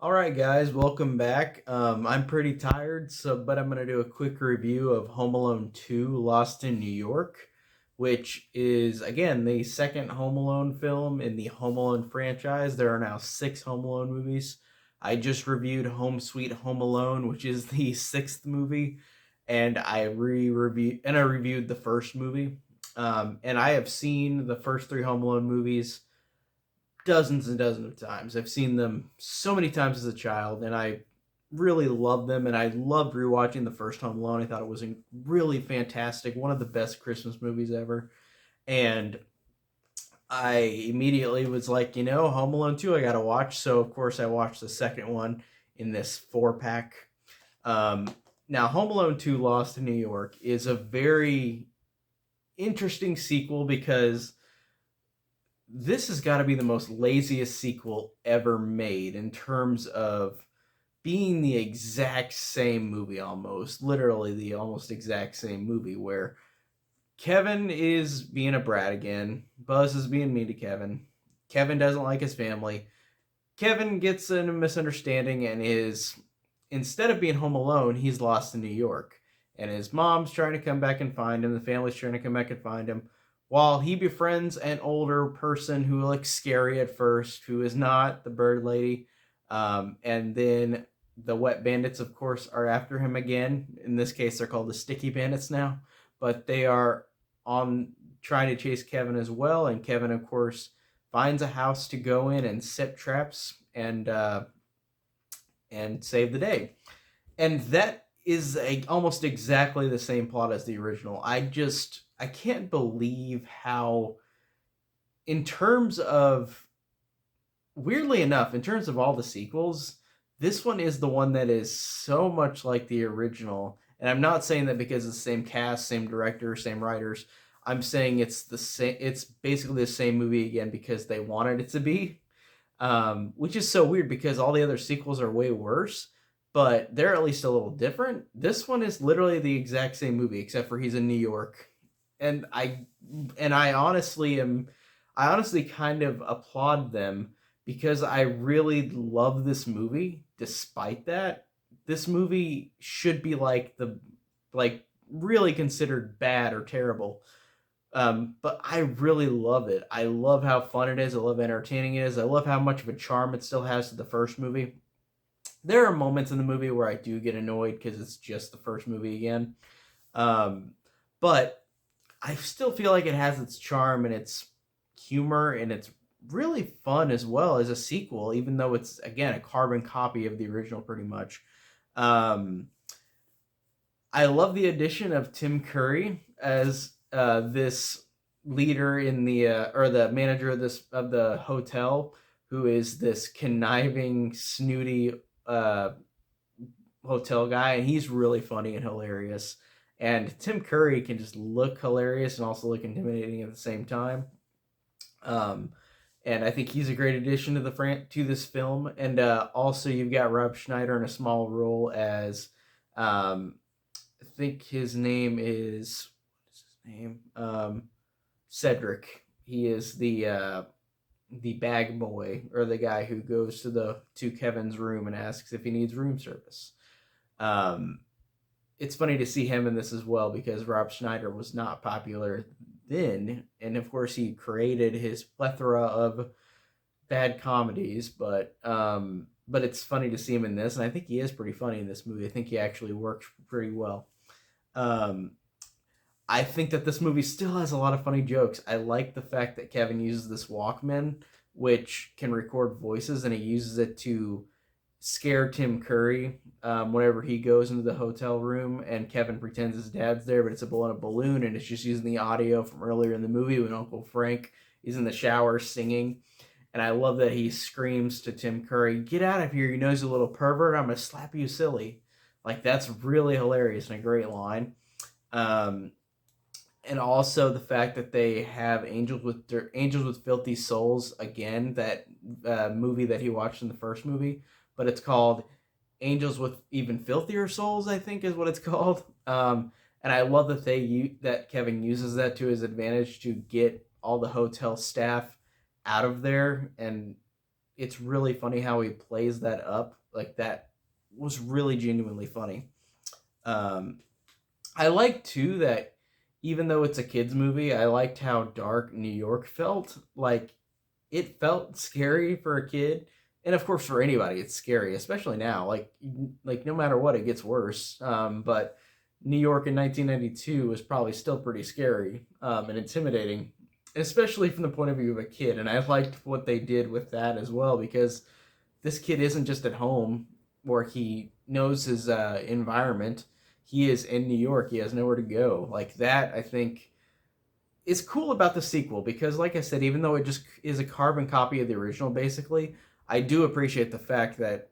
All right, guys, welcome back. I'm pretty tired, but I'm going to do a quick review of Home Alone 2 Lost in New York, which is, again, the second Home Alone film in the Home Alone franchise. There are now six Home Alone movies. I just reviewed Home Sweet Home Alone, which is the sixth movie, and I reviewed the first movie. And I have seen the first three Home Alone movies dozens and dozens of times. I've seen them so many times as a child, and I really love them. And I loved rewatching the first Home Alone. I thought it was really fantastic, one of the best Christmas movies ever. And I immediately was like, Home Alone 2, I got to watch. So, of course, I watched the second one in this four pack. Um, Now, Home Alone 2 Lost in New York is a very interesting sequel because this has got to be the most laziest sequel ever made in terms of being the exact same movie, almost literally the almost exact same movie, where Kevin is being a brat again, Buzz is being mean to Kevin doesn't like his family, Kevin gets in a misunderstanding and is, instead of being home alone, he's lost in New York. And his mom's trying to come back and find him. The family's trying to come back and find him. While he befriends an older person who looks scary at first, who is not the bird lady. And then the wet bandits, of course, are after him again. In this case, they're called the sticky bandits now. But they are on trying to chase Kevin as well. And Kevin, of course, finds a house to go in and set traps and save the day. And that is almost exactly the same plot as the original. I can't believe how, in terms of, weirdly enough, in terms of all the sequels, this one is the one that is so much like the original. And I'm not saying that because it's the same cast, same director, same writers. I'm saying it's the same. It's basically the same movie again because they wanted it to be, which is so weird because all the other sequels are way worse, but they're at least a little different. This one is literally the exact same movie except for he's in New York, and I honestly kind of applaud them because I really love this movie. Despite that, this movie should be like really considered bad or terrible, but I really love it. I love how fun it is. I love how entertaining it is. I love how much of a charm it still has to the first movie. There are moments in the movie where I do get annoyed because it's just the first movie again. Um, but I still feel like it has its charm and its humor, and it's really fun as well as a sequel, even though it's, again, a carbon copy of the original pretty much. Um, I love the addition of Tim Curry as this leader in the or the manager of the hotel, who is this conniving, snooty uh, hotel guy, and he's really funny and hilarious. And Tim Curry can just look hilarious and also look intimidating at the same time. Um, and I think he's a great addition to to this film. And also, you've got Rob Schneider in a small role as um, I think his name is, what is his name? Cedric. He is the bag boy, or the guy who goes to Kevin's room and asks if he needs room service. Um, it's funny to see him in this as well because Rob Schneider was not popular then, and of course he created his plethora of bad comedies, but it's funny to see him in this, and I think he is pretty funny in this movie. I think he actually works pretty well. Um, I think that this movie still has a lot of funny jokes. I like the fact that Kevin uses this Walkman, which can record voices, and he uses it to scare Tim Curry whenever he goes into the hotel room, and Kevin pretends his dad's there, but it's a balloon, and it's just using the audio from earlier in the movie when Uncle Frank is in the shower singing. And I love that he screams to Tim Curry, "Get out of here, you nosy little pervert! I'm gonna slap you silly." Like, that's really hilarious and a great line. Um, and also the fact that they have Angels with Filthy Souls again, that movie that he watched in the first movie, but it's called Angels with Even Filthier Souls, I think is what it's called. And I love that that Kevin uses that to his advantage to get all the hotel staff out of there, and it's really funny how he plays that up. Like, that was really genuinely funny. Um, I like too that even though it's a kids movie, I liked how dark New York felt. Like, it felt scary for a kid, and of course for anybody, it's scary, especially now. Like no matter what, it gets worse. But New York in 1992 was probably still pretty scary and intimidating, especially from the point of view of a kid. And I liked what they did with that as well, because this kid isn't just at home where he knows his environment. He is in New York. He has nowhere to go. Like, that, I think, is cool about the sequel, because, like I said, even though it just is a carbon copy of the original, basically, I do appreciate the fact that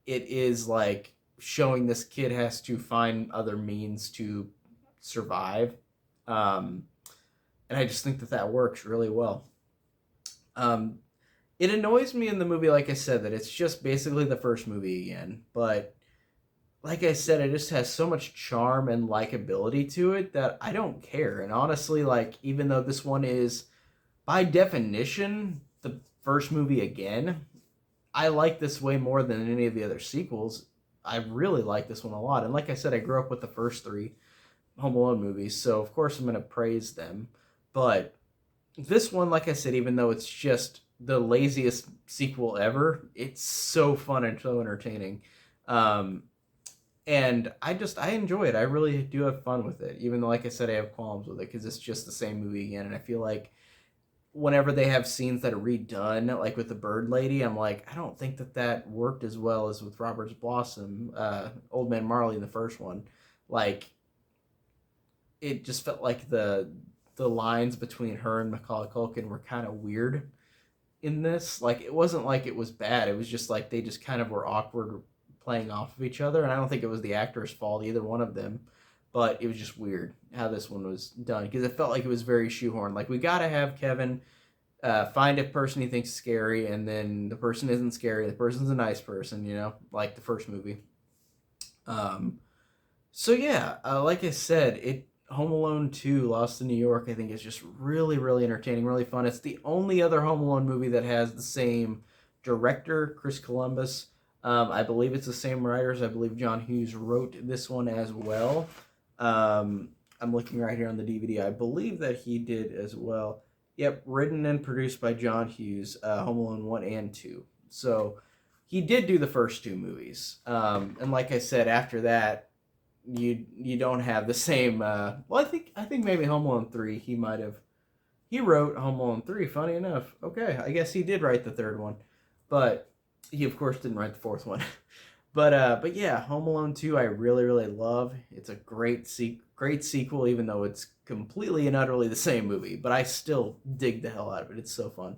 it is like showing this kid has to find other means to survive. Um, and I just think that that works really well. Um, it annoys me in the movie, like I said, that it's just basically the first movie again. But like I said, it just has so much charm and likability to it that I don't care. And honestly, like, even though this one is, by definition, the first movie again, I like this way more than any of the other sequels. I really like this one a lot. And like I said, I grew up with the first three Home Alone movies, so of course I'm going to praise them. But this one, like I said, even though it's just the laziest sequel ever, it's so fun and so entertaining. Um, and I enjoy it. I really do have fun with it, even though, like I said, I have qualms with it because it's just the same movie again. And I feel like whenever they have scenes that are redone, like with the bird lady, I'm like, I don't think that that worked as well as with Robert's Blossom, Old Man Marley in the first one. Like, it just felt like the lines between her and Macaulay Culkin were kind of weird in this. Like, it wasn't like it was bad. It was just like they just kind of were awkward playing off of each other. And I don't think it was the actor's fault, either one of them. But it was just weird how this one was done, because it felt like it was very shoehorned. Like, we got to have Kevin find a person he thinks is scary, and then the person isn't scary. The person's a nice person, like the first movie. Um, so yeah, like I said, Home Alone 2, Lost in New York, I think is just really, really entertaining, really fun. It's the only other Home Alone movie that has the same director, Chris Columbus. I believe it's the same writers. I believe John Hughes wrote this one as well. I'm looking right here on the DVD. I believe that he did as well. Yep, written and produced by John Hughes, Home Alone 1 and 2. So he did do the first two movies. And like I said, after that, you don't have the same. Well, I think maybe Home Alone 3. He wrote Home Alone 3. Funny enough. Okay, I guess he did write the third one, but he of course didn't write the fourth one. But yeah, Home Alone 2 I really, really love. It's a great sequel, even though it's completely and utterly the same movie, but I still dig the hell out of it. It's so fun.